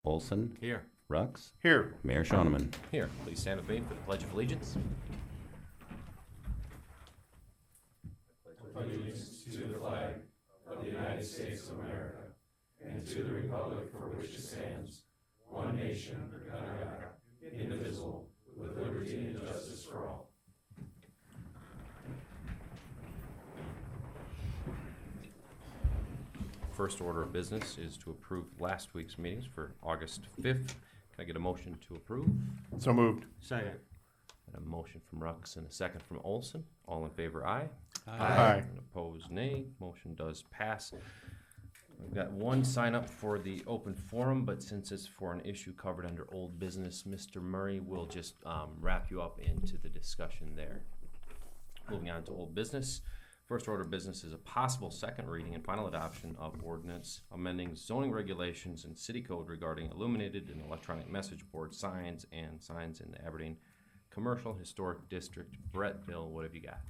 Olson. Here. Rux. Here. Mayor Schoeneman. Here. Please stand with me for the Pledge of Allegiance. Allegiance to the flag of the United States of America and to the republic for which it stands, one nation, under God, indivisible, with liberty and justice for all. First order of business is to approve last week's meetings for August 5th. Can I get a motion to approve? So moved. Second. And a motion from Rux and a second from Olson. All in favor, aye. Aye. And opposed, nay. Motion does pass. We've got one sign up for the open forum, but since it's for an issue covered under old business, Mr. Murray will just wrap you up into the discussion there. Moving on to old business. First order of business is a possible second reading and final adoption of ordinance amending zoning regulations and city code regarding illuminated and electronic message board signs and signs in the Aberdeen Commercial Historic District. Brett, Bill, what have you got?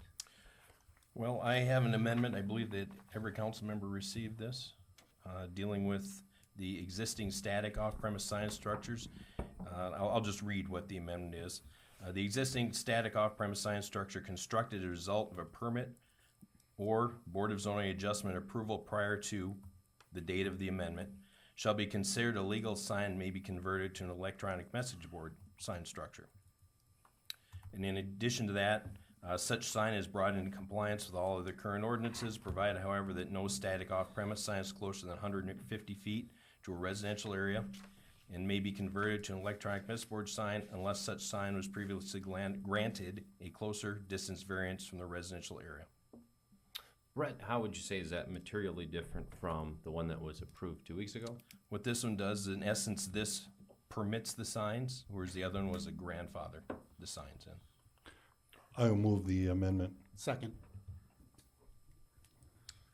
Well, I have an amendment. I believe that every council member received this, dealing with the existing static off-premise sign structures. I'll just read what the amendment is. The existing static off-premise sign structure constructed as a result of a permit or Board of Zoning Adjustment approval prior to the date of the amendment shall be considered a legal sign and may be converted to an electronic message board sign structure. And in addition to that, such sign is brought into compliance with all of the current ordinances, provided, however, that no static off-premise sign is closer than 150 feet to a residential area and may be converted to an electronic message board sign unless such sign was previously granted a closer distance variance from the residential area. Brett, how would you say is that materially different from the one that was approved 2 weeks ago? What this one does, in essence, this permits the signs, whereas the other one was a grandfather the signs in. I will move the amendment. Second.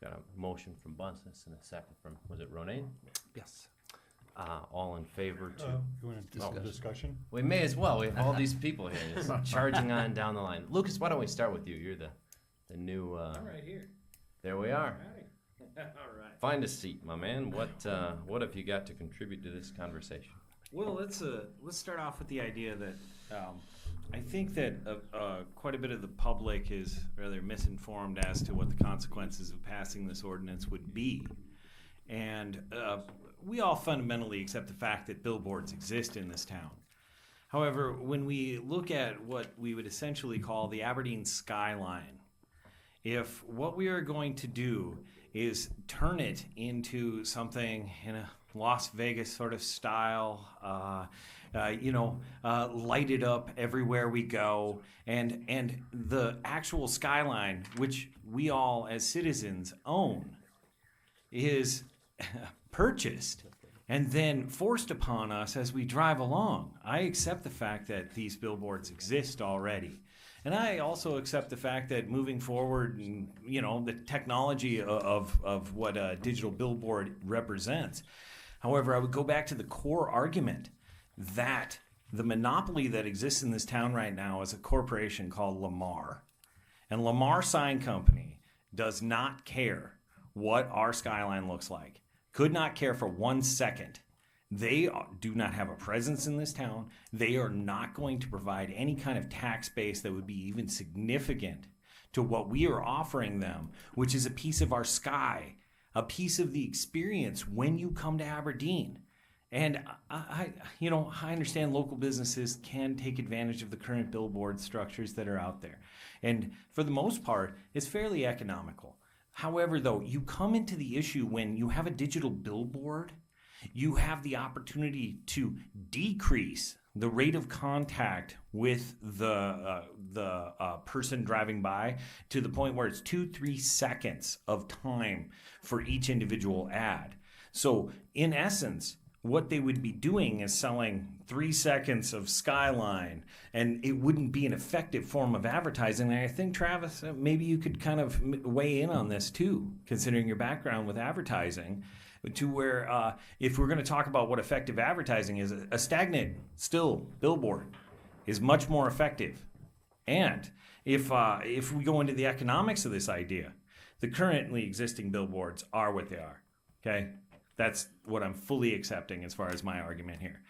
Got a motion from Bunces and a second from, was it Ronayne? Yes. All in favor to... You want to discussion? We may as well. We have all these people here just charging on down the line. Lucas, why don't we start with you? You're the new... I'm right here. There we are. All right. Find a seat, my man. What have you got to contribute to this conversation? Well, let's start off with the idea that I think that quite a bit of the public is rather misinformed as to what the consequences of passing this ordinance would be, and we all fundamentally accept the fact that billboards exist in this town. However, when we look at what we would essentially call the Aberdeen skyline, if what we are going to do is turn it into something in a Las Vegas sort of style, lighted up everywhere we go, and the actual skyline, which we all as citizens own, is purchased and then forced upon us as we drive along. I accept the fact that these billboards exist already. And I also accept the fact that moving forward, the technology of what a digital billboard represents. However, I would go back to the core argument that the monopoly that exists in this town right now is a corporation called Lamar. And Lamar Sign Company does not care what our skyline looks like. Could not care for 1 second. They do not have a presence in this town. They are not going to provide any kind of tax base that would be even significant to what we are offering them, which is a piece of our sky, a piece of the experience when you come to Aberdeen. And I understand local businesses can take advantage of the current billboard structures that are out there. And for the most part, it's fairly economical. However, though, you come into the issue when you have a digital billboard, you have the opportunity to decrease the rate of contact with the person driving by to the point where it's 2-3 seconds of time for each individual ad. So in essence, what they would be doing is selling 3 seconds of skyline, and it wouldn't be an effective form of advertising. And I think, Travis, maybe you could kind of weigh in on this too, considering your background with advertising, to where if we're going to talk about what effective advertising is, a stagnant, still billboard is much more effective. And if we go into the economics of this idea, the currently existing billboards are what they are. Okay, That's what I'm fully accepting as far as my argument here.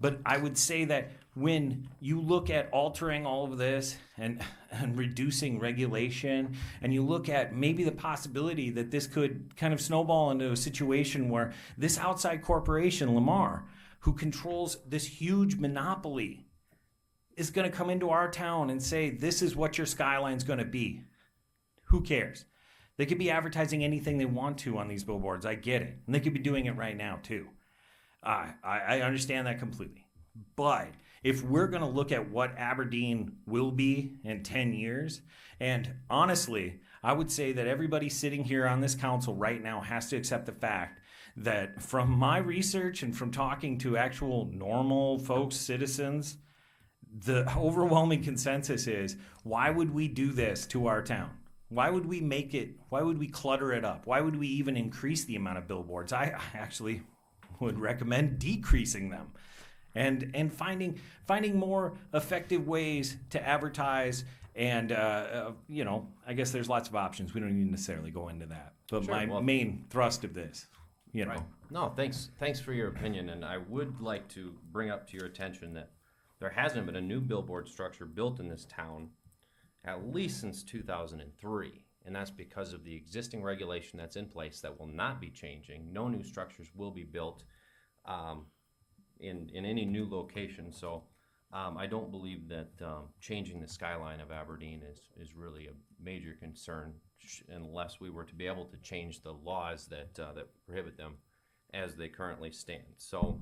But I would say that when you look at altering all of this and reducing regulation, and you look at maybe the possibility that this could kind of snowball into a situation where this outside corporation, Lamar, who controls this huge monopoly, is going to come into our town and say, this is what your skyline's going to be. Who cares? They could be advertising anything they want to on these billboards. I get it. And they could be doing it right now, too. I understand that completely. But if we're going to look at what Aberdeen will be in 10 years, and honestly, I would say that everybody sitting here on this council right now has to accept the fact that from my research and from talking to actual normal folks, citizens, the overwhelming consensus is, why would we do this to our town? Why would we make it, why would we clutter it up? Why would we even increase the amount of billboards? I actually would recommend decreasing them and finding more effective ways to advertise. And, I guess there's lots of options. We don't even necessarily go into that. But Sure, main thrust of this, Right. No, thanks for your opinion, and I would like to bring up to your attention that there hasn't been a new billboard structure built in this town at least since 2003, and that's because of the existing regulation that's in place that will not be changing. No new structures will be built in any new location, so I don't believe that changing the skyline of Aberdeen is really a major concern unless we were to be able to change the laws that prohibit them as they currently stand. So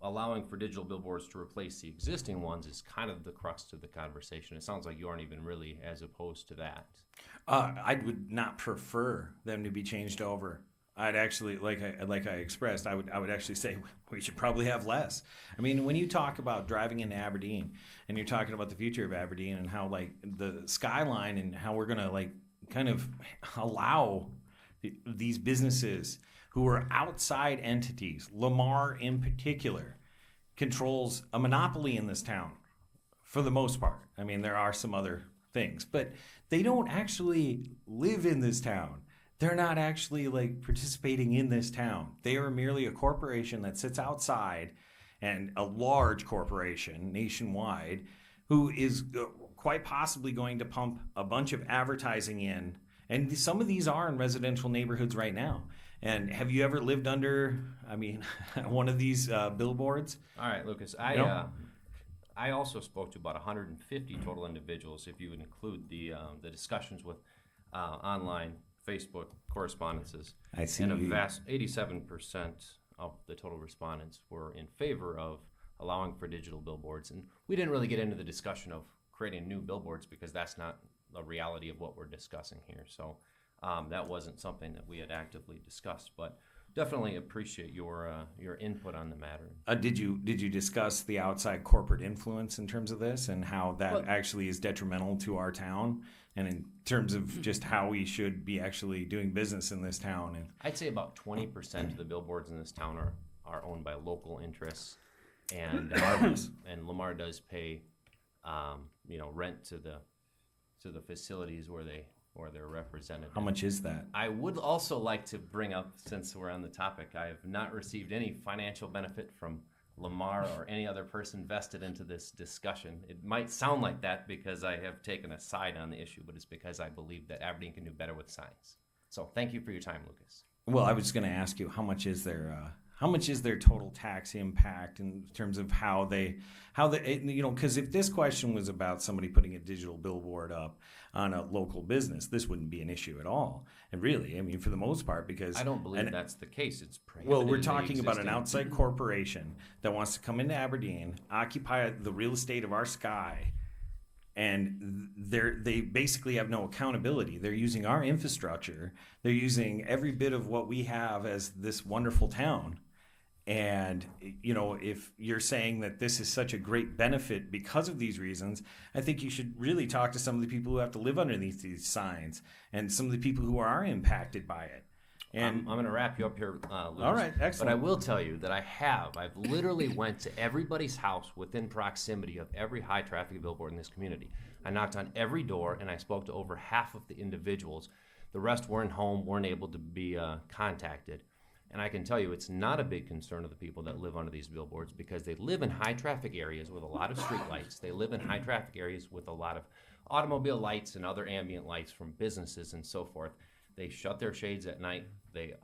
allowing for digital billboards to replace the existing ones is kind of the crux of the conversation. It sounds like you aren't even really as opposed to that. I would not prefer them to be changed over. I'd actually, like I expressed, I would actually say we should probably have less. I mean, when you talk about driving into Aberdeen and you're talking about the future of Aberdeen and how like the skyline and how we're gonna like kind of allow these businesses who are outside entities, Lamar in particular, controls a monopoly in this town for the most part. I mean, there are some other things, but they don't actually live in this town. They're not actually like participating in this town. They are merely a corporation that sits outside, and a large corporation nationwide who is quite possibly going to pump a bunch of advertising in. And some of these are in residential neighborhoods right now. And have you ever lived under, one of these billboards? All right, Lucas, I also spoke to about 150 total individuals, if you would include the discussions with online Facebook correspondences. I see. And a vast 87% of the total respondents were in favor of allowing for digital billboards. And we didn't really get into the discussion of creating new billboards because that's not the reality of what we're discussing here. So that wasn't something that we had actively discussed, but definitely appreciate your input on the matter. Did you discuss the outside corporate influence in terms of this and how that actually is detrimental to our town, and in terms of just how we should be actually doing business in this town? And I'd say about 20% of the billboards in this town are owned by local interests, and and Lamar does pay rent to the facilities where they're represented. how much is that? I would also like to bring up, since we're on the topic, I have not received any financial benefit from Lamar or any other person vested into this discussion. It might sound like that because I have taken a side on the issue, but it's because I believe that Aberdeen can do better with science. So thank you for your time, Lucas. Well, I was going to ask you, how much is their total tax impact in terms of how they, because if this question was about somebody putting a digital billboard up on a local business, this wouldn't be an issue at all. And really, for the most part, because I don't believe that's the case. It's prohibited. Well, we're in the talking about an existing- outside corporation that wants to come into Aberdeen, occupy the real estate of our sky, and they basically have no accountability. They're using our infrastructure. They're using every bit of what we have as this wonderful town. And, if you're saying that this is such a great benefit because of these reasons, I think you should really talk to some of the people who have to live underneath these signs and some of the people who are impacted by it. And I'm going to wrap you up here, Lucas. All right, excellent. But I will tell you that I've literally went to everybody's house within proximity of every high traffic billboard in this community. I knocked on every door and I spoke to over half of the individuals The rest weren't home, weren't able to be contacted. And I can tell you, it's not a big concern of the people that live under these billboards because they live in high-traffic areas with a lot of street lights. They live in high-traffic areas with a lot of automobile lights and other ambient lights from businesses and so forth. They shut their shades at night.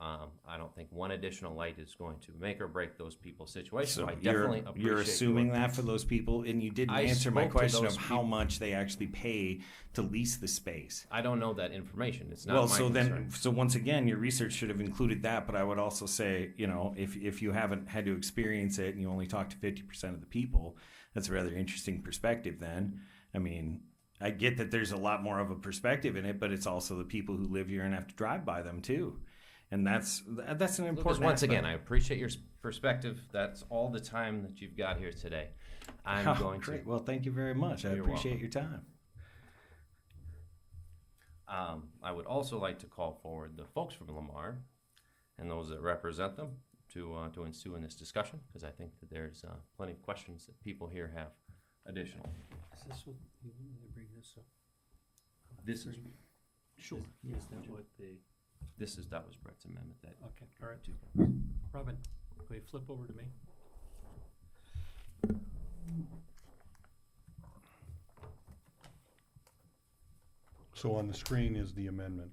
I don't think one additional light is going to make or break those people's situation. So I definitely appreciate you're assuming your- that for those people, and you didn't I answer my spoke to question of those how people. much they actually pay to lease the space. I don't know that information. It's not Well, my so concern. so once again, your research should have included that. But I would also say, if you haven't had to experience it and you only talk to 50% of the people, that's a rather interesting perspective. Then, I mean, I get that there's a lot more of a perspective in it, but it's also the people who live here and have to drive by them too, and that's an Because important. once aspect. again, I appreciate your perspective. That's all the time that you've got here today. I'm Oh, going great. to. Well, thank you very much. I You're appreciate your time. I would also like to call forward the folks from Lamar and those that represent them to ensue in this discussion, because I think that there's plenty of questions that people here have additional. Is this what, you want me to bring this up? This is Sure. Is that what they, that was Brett's amendment. That okay, all right. Robin, will you flip over to me? So on the screen is the amendment.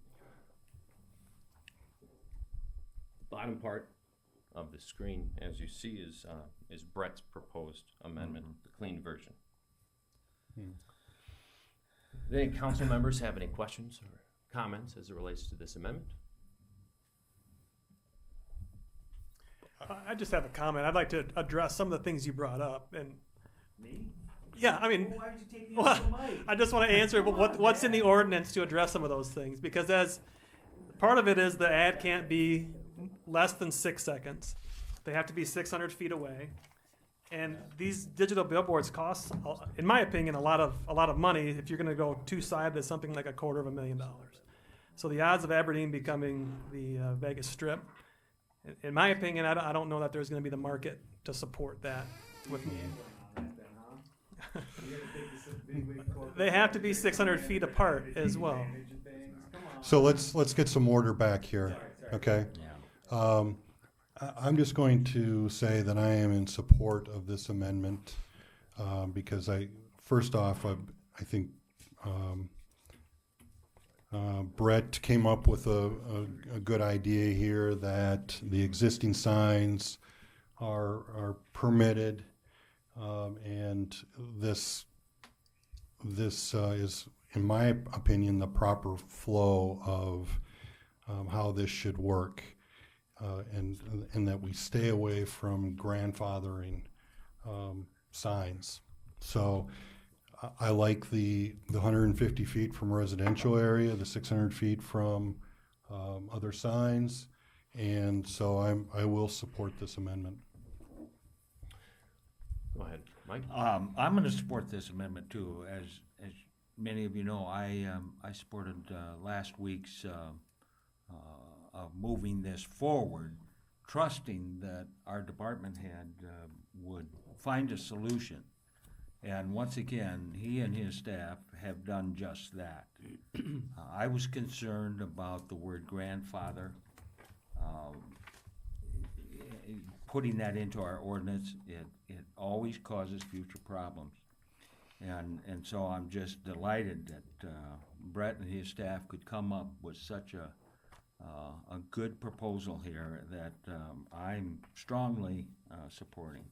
bottom part of the screen, as you see, is Brett's proposed amendment, the clean version. Do any council members have any questions or comments as it relates to this amendment? I just have a comment. I'd like to address some of the things you brought up. And Me? yeah, I mean, Why did you take me well, off the mic? I just want to answer what's in the ordinance to address some of those things, because as part of it is the ad can't be less than 6 seconds. They have to be 600 feet away. And these digital billboards cost, in my opinion, a lot of money if you're going to go two-sided to something like $250,000. So the odds of Aberdeen becoming the Vegas Strip, in my opinion, I don't know that there's going to be the market to support that. With they have to be 600 feet apart as well. So let's get some order back here, okay? I'm just going to say that I am in support of this amendment because first off, I think Brett came up with a good idea here that the existing signs are permitted, and this is, in my opinion, the proper flow of how this should work. And that we stay away from grandfathering signs. So I like the 150 feet from residential area, the 600 feet from other signs, and so I will support this amendment. Go ahead, Mike. I'm going to support this amendment too. As many of you know, I supported last week's of moving this forward, trusting that our department head would find a solution. And once again, he and his staff have done just that. I was concerned about the word grandfather. Putting that into our ordinance, it always causes future problems. And so I'm just delighted that Brett and his staff could come up with such a good proposal here that I'm strongly supporting.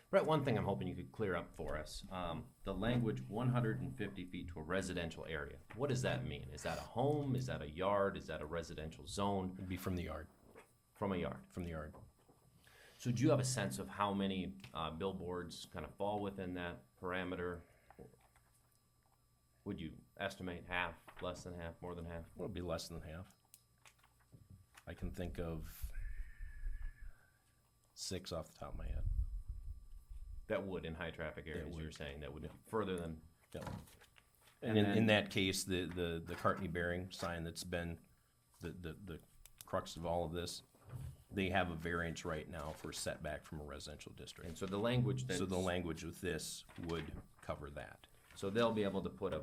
Brett, one thing I'm hoping you could clear up for us, the language 150 feet to a residential area. What does that mean? Is that a home? Is that a yard? Is that a residential zone? It'd be from the yard, From a yard. from the yard. So do you have a sense of how many billboards kind of fall within that parameter? Would you estimate half, less than half, more than half? It'll be less than half. I can think of 6 off the top of my head. That would, in high traffic areas, would. you're saying, that would further than, Yep. And in that case, the Cartney Bearing sign that's been the crux of all of this, they have a variance right now for setback from a residential district. and so the language that. So the language with this would cover that. So they'll be able to put a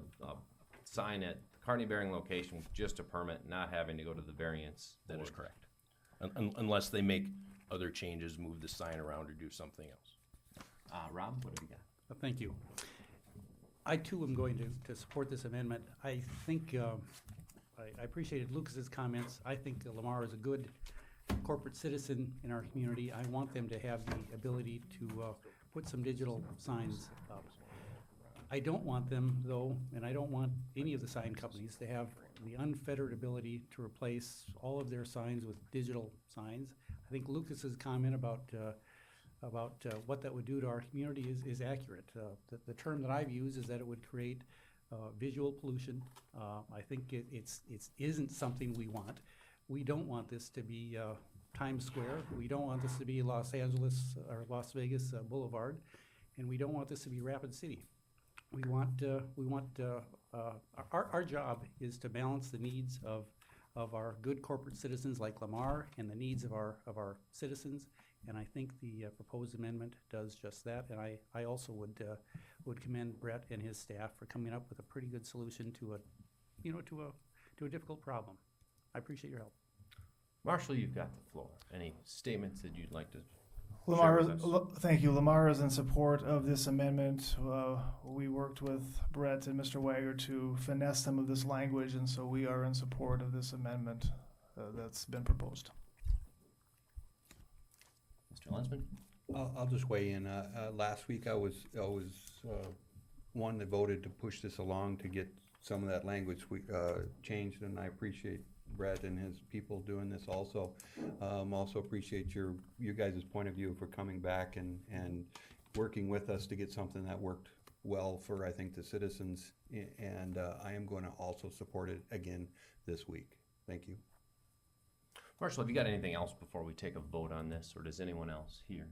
sign at carny bearing location with just a permit, not having to go to the variance. That is board. correct. Unless they make other changes, move the sign around or do something else. Rob, what have you got? Thank you. I too am going to support this amendment. I think, I appreciated Lucas's comments. I think Lamar is a good corporate citizen in our community. I want them to have the ability to put some digital signs up. I don't want them, though, and I don't want any of the sign companies to have the unfettered ability to replace all of their signs with digital signs. I think Lucas's comment about what that would do to our community is accurate. The term that I've used is that it would create visual pollution. I think it isn't something we want. We don't want this to be Times Square. We don't want this to be Los Angeles or Las Vegas Boulevard, and we don't want this to be Rapid City. Our job is to balance the needs of our good corporate citizens like Lamar and the needs of our citizens. And I think the proposed amendment does just that. And I also would commend Brett and his staff for coming up with a pretty good solution to a difficult problem. I appreciate your help. Marshall, you've got the floor. Any statements that you'd like to Lamar, share with us? thank you. Lamar is in support of this amendment. We worked with Brett and Mr. Wager to finesse some of this language, and so we are in support of this amendment that's been proposed. Mr. Lensman? I'll just weigh in. Last week I was one that voted to push this along to get some of that language changed, and I appreciate Brett and his people doing this also. Also appreciate you guys' point of view for coming back and working with us to get something that worked well for, I think, the citizens. And I am going to also support it again this week. Thank you. Marshall, have you got anything else before we take a vote on this, or does anyone else here?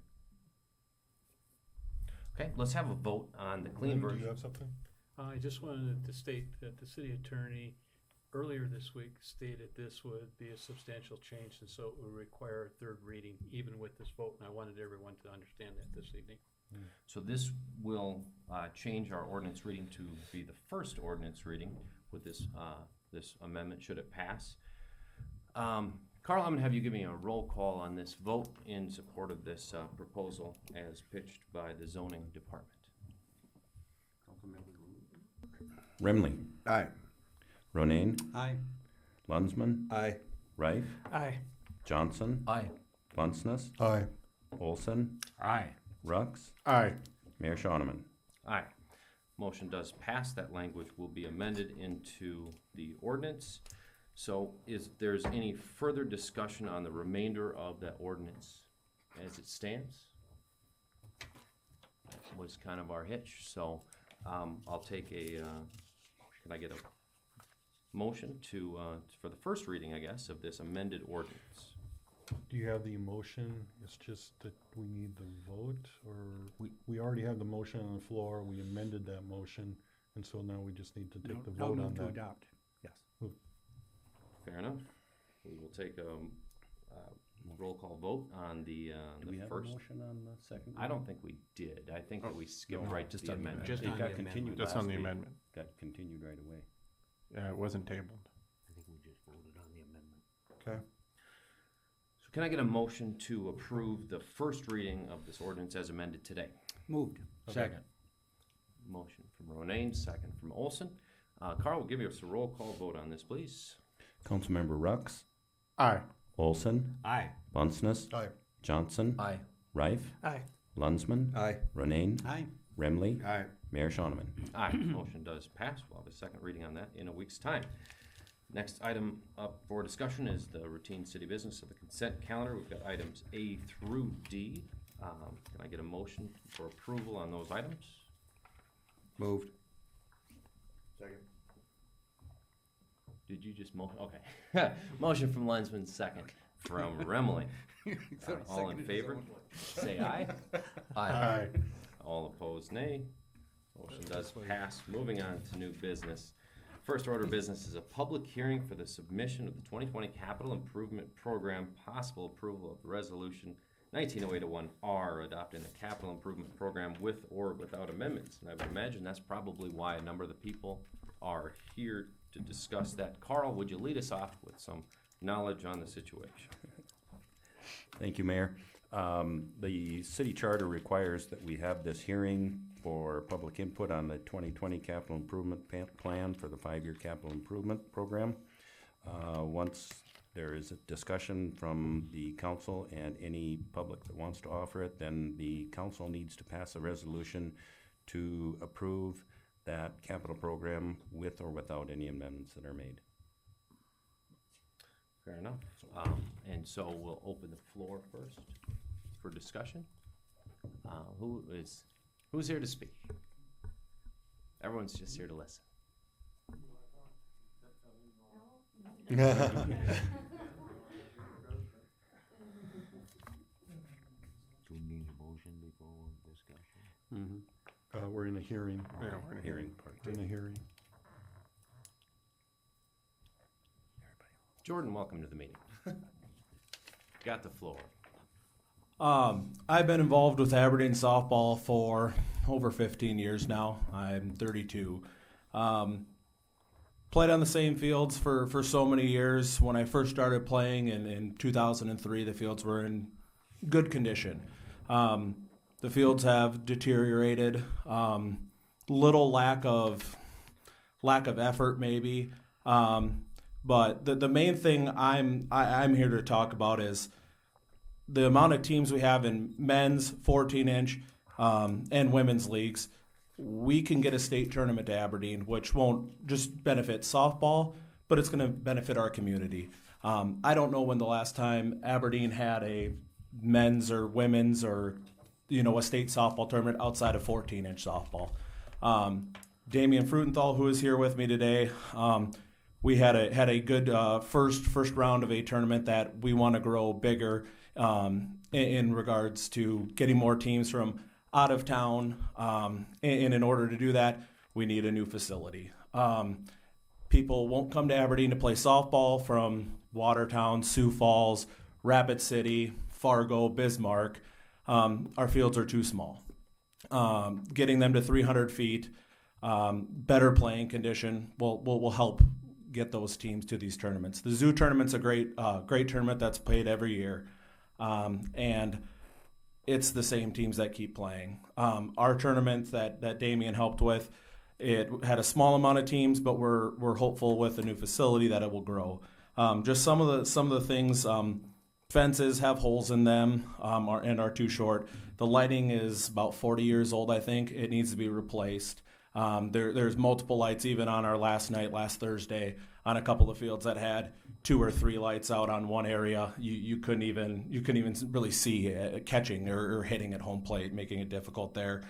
Okay, let's have a vote on the clean Do version. you have something? I just wanted to state that the city attorney earlier this week stated this would be a substantial change, and so it would require a third reading, even with this vote, and I wanted everyone to understand that this evening. So this will change our ordinance reading to be the first ordinance reading with this this amendment, should it pass. Carl, I'm going to have you give me a roll call on this vote in support of this proposal as pitched by the zoning department. Remley. Aye. Ronayne. Aye. Lunsman. Aye. Reif. Aye. Johnson. Aye. Lunsness. Aye. Olson. Aye. Rux. Aye. Mayor Shoneman. Aye. Motion does pass. That language will be amended into the ordinance. So there's any further discussion on the remainder of that ordinance as it stands? That was kind of our hitch. So I'll take can I get a motion for the first reading, I guess, of this amended ordinance? Do you have the motion? It's just that we need the vote, or we already have the motion on the floor. We amended that motion, and so now we just need to take the I'll vote on move to that. adopt. Yes. Fair enough. We will take a roll call vote on the Do we have a first. motion on the second? I don't think we did. I think that we skipped no, right to just the on the amendment. Just It on got the continued amendment. last on the week. amendment. Got continued right away. Yeah, it wasn't tabled. I think we just voted on the amendment. Okay. So can I get a motion to approve the first reading of this ordinance as amended today? Moved. Second. Motion from Ronayne, second from Olson. Carl will give us a roll call vote on this, please. Councilmember Rux. Aye. Olson. Aye. Lunsness. Aye. Johnson. Aye. Reif. Aye. Lunsman. Aye. Ronayne. Aye. Remley. Aye. Mayor Shoneman. Aye. Motion does pass. We'll have a second reading on that in a week's time. Next item up for discussion is the routine city business of the consent calendar. We've got items A through D. Can I get a motion for approval on those items? Moved. Second. Did you just motion? Okay. Motion from Lensman, second from Remley. All in favor, say aye. Aye. All opposed, nay. Motion does pass. Moving on to new business. First order of business is a public hearing for the submission of the 2020 Capital Improvement Program, possible approval of the resolution 190801R, adopting the Capital Improvement Program with or without amendments. And I would imagine that's probably why a number of the people are here to discuss that. Carl, would you lead us off with some knowledge on the situation? Thank you, Mayor. The city charter requires that we have this hearing for public input on the 2020 capital improvement plan for the 5-year capital improvement program. Once there is a discussion from the council and any public that wants to offer it, then the council needs to pass a resolution to approve that capital program with or without any amendments that are made. Fair enough. And so we'll open the floor first for discussion. Who's here to speak? Everyone's just here to listen. Do we need a motion before discussion? We're in a hearing. Yeah, we're in a hearing. In a hearing. Jordan, welcome to the meeting. Got the floor. I've been involved with Aberdeen softball for over 15 years now. I'm 32. Played on the same fields for so many years. When I first started playing in 2003, the fields were in good condition. The fields have deteriorated. Little lack of effort maybe. But the main thing I'm here to talk about is the amount of teams we have in men's 14-inch and women's leagues. We can get a state tournament to Aberdeen, which won't just benefit softball, but it's going to benefit our community. I don't know when the last time Aberdeen had a men's or women's or a state softball tournament outside of 14-inch softball. Damian Frutenthal, who is here with me today, we had a good first round of a tournament that we want to grow bigger in regards to getting more teams from out of town. And in order to do that, we need a new facility. People won't come to Aberdeen to play softball from Watertown, Sioux Falls, Rapid City, Fargo, Bismarck. Our fields are too small. Getting them to 300 feet, better playing condition will help get those teams to these tournaments. The zoo tournament's a great tournament that's played every year, and it's the same teams that keep playing. Our tournament that Damien helped with, it had a small amount of teams, but we're hopeful with the new facility that it will grow. Just some of the things. Fences have holes in them and are too short. The lighting is about 40 years old, I think. It needs to be replaced. There's multiple lights even on our last Thursday, on a couple of fields that had 2 or 3 lights out on one area. You couldn't even really see catching or hitting at home plate, making it difficult there.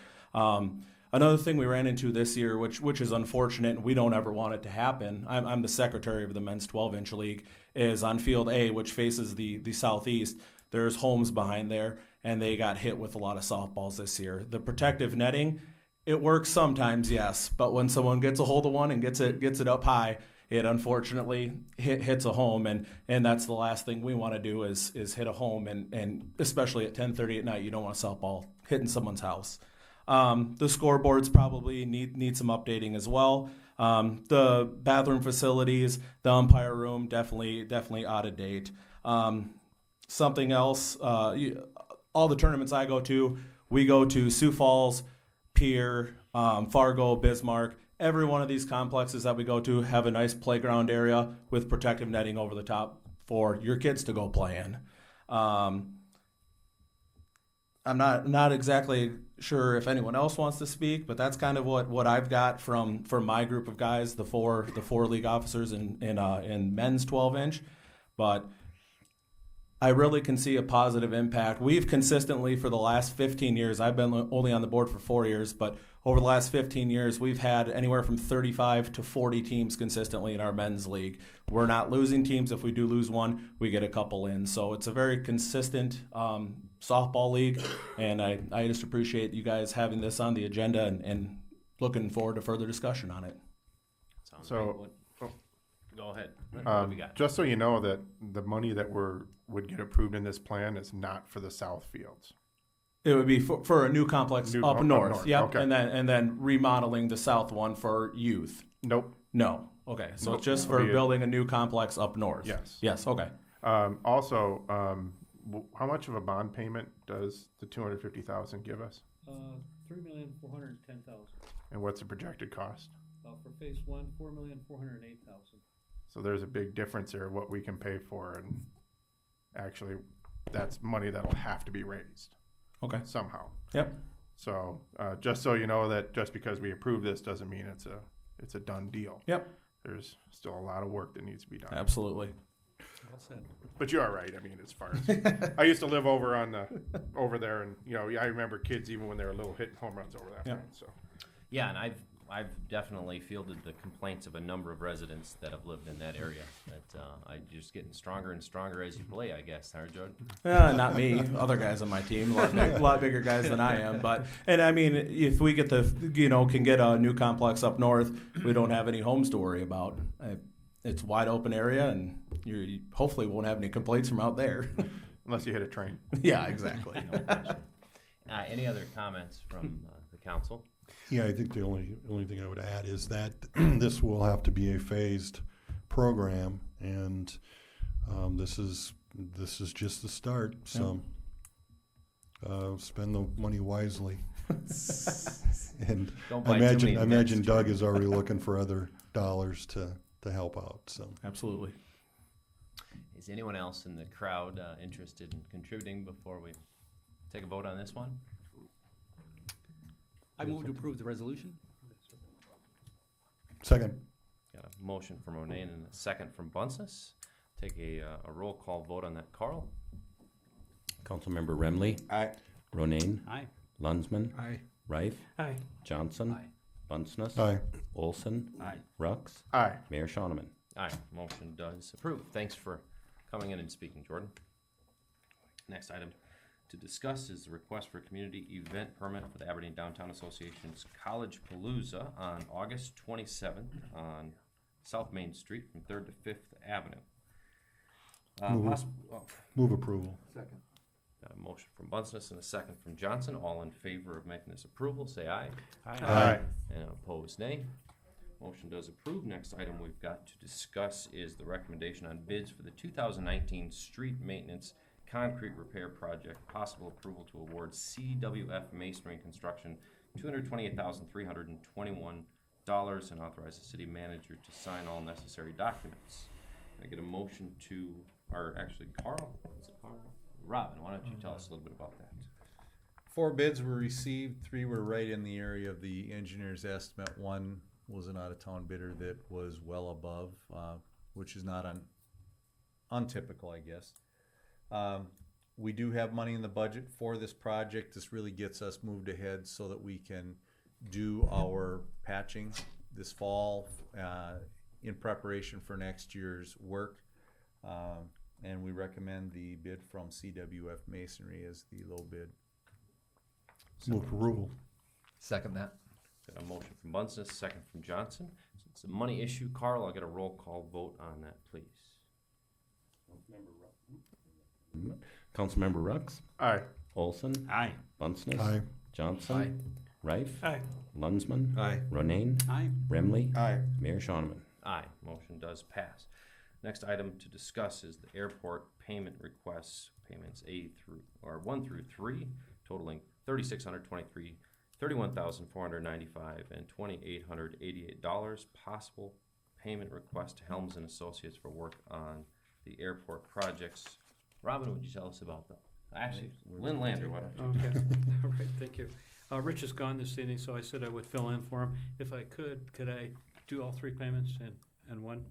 Another thing we ran into this year, which is unfortunate, and we don't ever want it to happen. I'm the secretary of the men's 12-inch league. Is on field A, which faces the southeast. There's homes behind there, and they got hit with a lot of softballs this year. The protective netting, it works sometimes, yes, but when someone gets a hold of one and gets it up high, it unfortunately hits a home, and that's the last thing we want to do is hit a home, and especially at 10:30 at night, you don't want a softball hitting someone's house. The scoreboards probably need some updating as well. The bathroom facilities, the umpire room, definitely out of date. Something else, all the tournaments I go to, we go to Sioux Falls, Pier, Fargo, Bismarck. Every one of these complexes that we go to have a nice playground area with protective netting over the top for your kids to go play in. I'm not exactly sure if anyone else wants to speak, but that's kind of what I've got from my group of guys, the four league officers in men's 12-inch. But I really can see a positive impact. We've consistently, for the last 15 years, I've been only on the board for 4 years, but over the last 15 years, we've had anywhere from 35 to 40 teams consistently in our men's league. We're not losing teams. If we do lose one, we get a couple in. So it's a very consistent softball league, and I just appreciate you guys having this on the agenda and looking forward to further discussion on it. Sounds So, great. Go ahead. What do we got? just so you know that the money that would get approved in this plan is not for the south fields. It would be for a new complex up north. Yep, okay. and then remodeling the south one for youth. Nope. No. okay. So it's just for Be a- building a new complex up north? Yes. Yes, okay. Also, how much of a bond payment does the 250,000 give us? 3,410,000. And what's the projected cost? For phase one, 4,408,000. So there's a big difference there, what we can pay for, and actually, that's money that'll have to be raised. Okay. Somehow. Yep. So, just so you know that just because we approve this doesn't mean it's a done deal. Yep. There's still a lot of work that needs to be done. Absolutely. Well said. But you are right. I mean, as far as I used to live over there, and I remember kids even when they were little hitting home runs over that. Yeah. Thing, so Yeah, and I've definitely fielded the complaints of a number of residents that have lived in that area. That I just getting stronger and stronger as you play, I guess. Huh, Jordan? Not me. Other guys on my team, a lot bigger guys than I am. And I mean, if we get can get a new complex up north, we don't have any homes to worry about. It's a wide open area, and you hopefully won't have any complaints from out there. unless you hit a train. Yeah, exactly. No question. Any other comments from the council? Yeah, I think the only thing I would add is that this will have to be a phased program, and this is just the start. So spend the money wisely. And Don't I bite too many imagine bits, Doug is already looking for other dollars to help out. So Absolutely. Is anyone else in the crowd interested in contributing before we take a vote on this one? I move to approve the resolution. second, Got a motion from Ronayne and a second from Bunces. Take a roll call vote on that. Carl? Councilmember Remley, Aye. Ronayne, Aye. Lunsman, Aye. Reif, Aye. Johnson, Aye. Bunceness, aye. Olson, Aye. Rux, Aye. Mayor Shonneman. Aye. Motion does approve. Thanks for coming in and speaking, Jordan. Next item to discuss is the request for a community event permit for the Aberdeen Downtown Association's College Palooza on August 27th on South Main Street from 3rd to 5th Avenue. Move approval. Got a motion from Bunceness and a second from Johnson. All in favor of making this approval, say aye. Aye. And opposed, nay. Motion does approve. Next item we've got to discuss is the recommendation on bids for the 2019 street maintenance concrete repair project. Possible approval to award CWF Masonry and Construction $228,321 and authorize the city manager to sign all necessary documents. Can I get a motion to, or actually Carl? Is it Carl? Robin, why don't you tell us a little bit about that? 4 bids were received, 3 were right in the area of the engineer's estimate. 1 was an out-of-town bidder that was well above, which is not untypical, I guess. We do have money in the budget for this project. This really gets us moved ahead so that we can do our patching this fall in preparation for next year's work. And we recommend the bid from CWF Masonry as the low bid. Move approval. Second that. Got a motion from Bunsen, second from Johnson. Since it's a money issue, Carl, I'll get a roll call vote on that, please. Councilmember Rux, Aye. Olson, Aye. Bunceness, Aye. Johnson, Aye. Reif, Aye. Lunsman, Aye. Ronayne, Aye. Remley, Aye. Mayor Shonneman. Aye, motion does pass. Next item to discuss is the airport payment requests, payments 1 through 3, totaling $3,623, $31,495, and $2,888. Possible payment request to Helms and Associates for work on the airport projects. Robin, would you tell us about that? Actually, Lynn Lander, why don't you? Okay, all right, thank you. Rich is gone this evening, so I said I would fill in for him. If I could I do all 3 payments in one?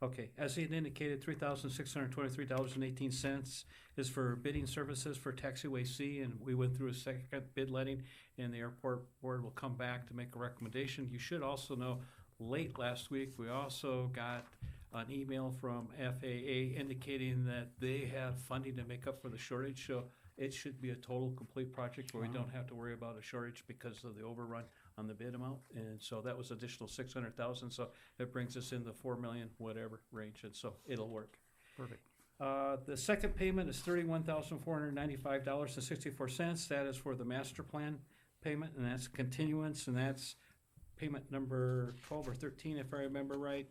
Okay, as he had indicated, $3,623.18 is for bidding services for taxiway C, and we went through a second bid letting, and the airport board will come back to make a recommendation. You should also know, late last week, we also got an email from FAA indicating that they have funding to make up for the shortage, so it should be a total complete project where we don't have to worry about a shortage because of the overrun on the bid amount. And so that was additional $600,000, so it brings us in the $4 million whatever range, and so it'll work. Perfect. The second payment is $31,495.64. That is for the master plan payment, and that's continuance, and that's payment number 12 or 13, if I remember right.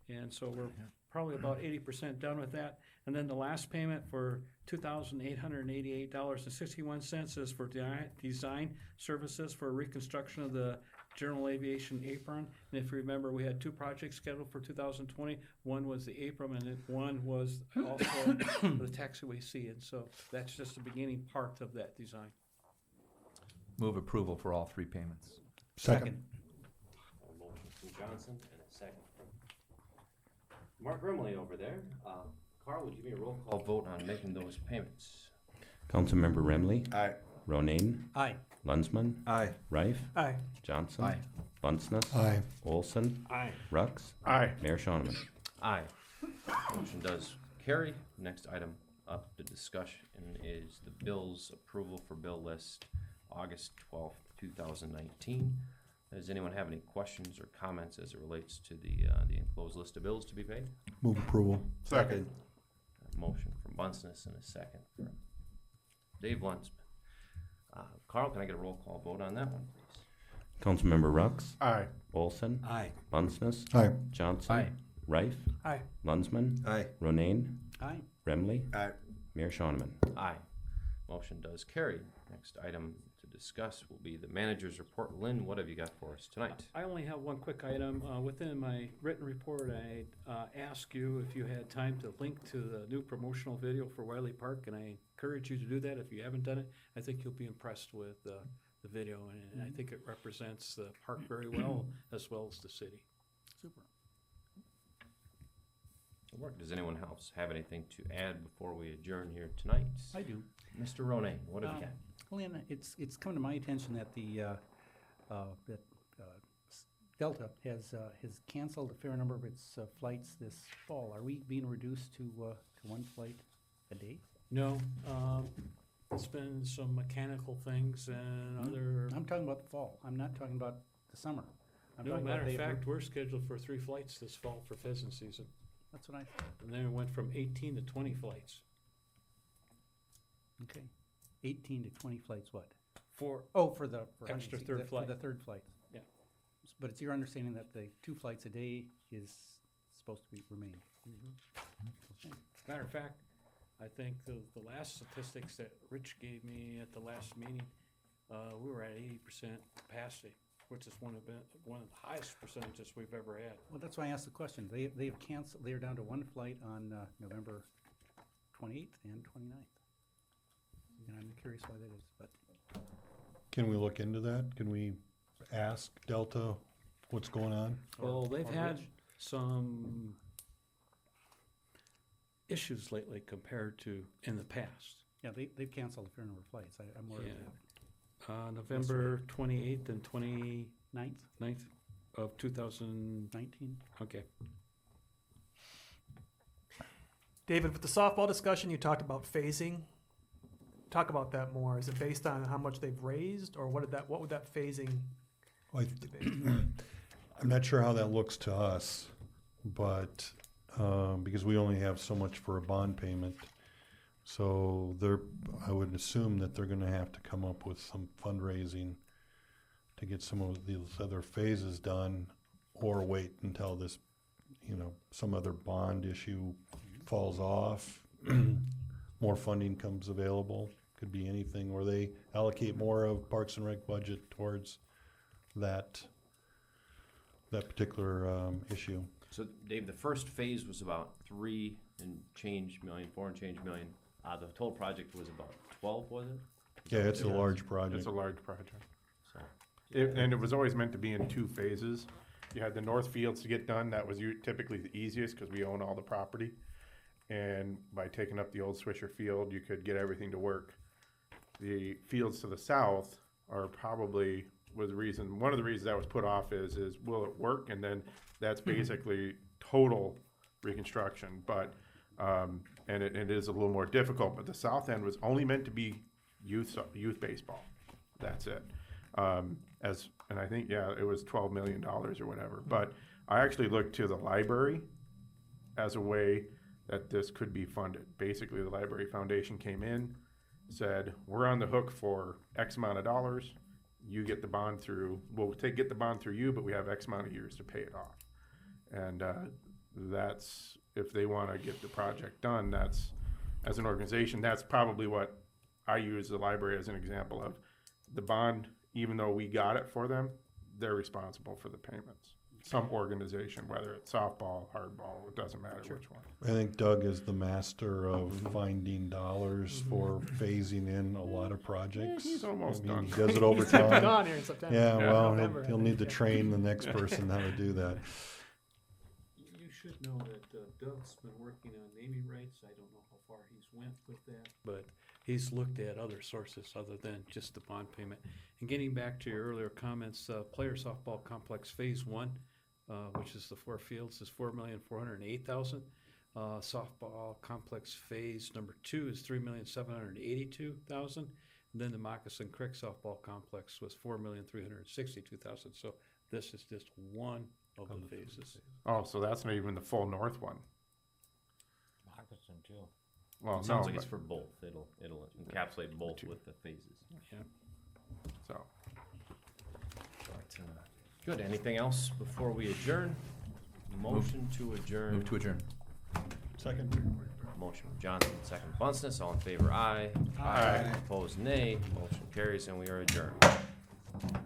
And so we're probably about 80% done with that. And then the last payment for $2,888.61 is for design services for reconstruction of the general aviation apron. And if you remember, we had 2 projects scheduled for 2020. One was the apron, and one was also the taxiway C. And so that's just the beginning part of that design. Move approval for all 3 payments. Second. A motion from Johnson and a second from Mark Grimley over there. Carl, would you give me a roll call vote on making those payments? Councilmember Remley? Aye. Ronayne? Aye. Lunsman? Aye. Rife? Aye. Johnson? Aye. Bunceness? Aye. Olson? Aye. Rux? Aye. Mayor Shoneman? Aye. Motion does carry. Next item up to discussion is the bills approval for bill list August 12th, 2019. Does anyone have any questions or comments as it relates to the enclosed list of bills to be paid? Move approval. Second. A motion from Bunceness and a second from Dave Lunsman. Carl, can I get a roll call vote on that one, please? Councilmember Rux? Aye. Olson? Aye. Bunceness? Aye. Johnson? Aye. Rife? Aye. Lunsman? Aye. Ronayne? Aye. Remley? Aye. Mayor Shoneman? Aye. Motion does carry. Next item to discuss will be the manager's report. Lynn, what have you got for us tonight? I only have one quick item. Within my written report, I asked you if you had time to link to the new promotional video for Wiley Park, and I encourage you to do that if you haven't done it. I think you'll be impressed with the video, and I think it represents the park very well, as well as the city. Super. Does anyone else have anything to add before we adjourn here tonight? I do. Mr. Ronayne, what have you got? Lynn, it's come to my attention that Delta has canceled a fair number of its flights this fall. Are we being reduced to 1 flight a day? No, it's been some mechanical things and other. I'm talking about the fall. I'm not talking about the summer. I'm No, talking matter about of fact, we're scheduled for 3 flights this fall for pheasant season. That's what I thought. And then it went from 18 to 20 flights. Okay. 18 to 20 flights, what? For For the extra hunting third se- flight. For the third flight. Yeah. But it's your understanding that the 2 flights a day is supposed to remain? Matter of fact, I think the last statistics that Rich gave me at the last meeting, we were at 80% capacity, which is one of the highest percentages we've ever had. Well, that's why I asked the question. They've canceled, they're down to 1 flight on November 28th and 29th. And I'm curious why that is, but. Can we look into that? Can we ask Delta what's going on? Well, they've or had Rich? some issues lately compared to in the past. Yeah, they've canceled a fair number of flights. I'm aware of that. November 28th and 29th 9th, of 2019. 19. Okay. David, with the softball discussion, you talked about phasing. Talk about that more. Is it based on how much they've raised, or what would that phasing? I'm not sure how that looks to us, but, because we only have so much for a bond payment. So I would assume that they're gonna have to come up with some fundraising to get some of these other phases done, or wait until this, some other bond issue falls off, more funding comes available. Could be anything, or they allocate more of Parks and Rec budget towards that particular issue. So, Dave, the first phase was about 4 and change million. The total project was about 12, was it? Yeah, it's a large project. It's a large project. So, And it was always meant to be in 2 phases. You had the north fields to get done. That was typically the easiest because we own all the property. And by taking up the old Swisher field, you could get everything to work. The fields to the south are probably one of the reasons that was put off is will it work? And then that's basically total reconstruction. But and it is a little more difficult. But the south end was only meant to be youth baseball. That's it. And I think it was $12 million or whatever. But I actually looked to the library as a way that this could be funded. Basically, the Library Foundation came in, said, we're on the hook for X amount of dollars. you get the bond through, get the bond through you, but we have X amount of years to pay it off. And that's, if they want to get the project done, that's, as an organization, that's probably what I use the library as an example of. The bond, even though we got it for them, they're responsible for the payments. Some organization, whether it's softball, hardball, it doesn't matter which one. I think Doug is the master of finding dollars for phasing in a lot of projects. He's almost I mean, done. He does it over time. Gone here in September. Yeah, well, November, he'll I need to think. train the next person how to do that. You should know that Doug's been working on naming rights. I don't know how far he's went with that, but he's looked at other sources other than just the bond payment. And getting back to your earlier comments, player softball complex phase 1, which is the 4 fields, is $4,408,000. Softball complex phase number 2 is $3,782,000. And then the Moccasin Creek softball complex was $4,362,000. So this is just one of the phases. Oh, so that's not even the full north one. Moccasin too. Well, It sounds no, like it's but- for both. It'll encapsulate both with the phases. Yeah. So, But, good. Anything else before we adjourn? Motion to adjourn. Move to adjourn. Second. Motion from Johnson, second Bunceness. All in favor, aye. Aye. Opposed, nay. Motion carries, and we are adjourned.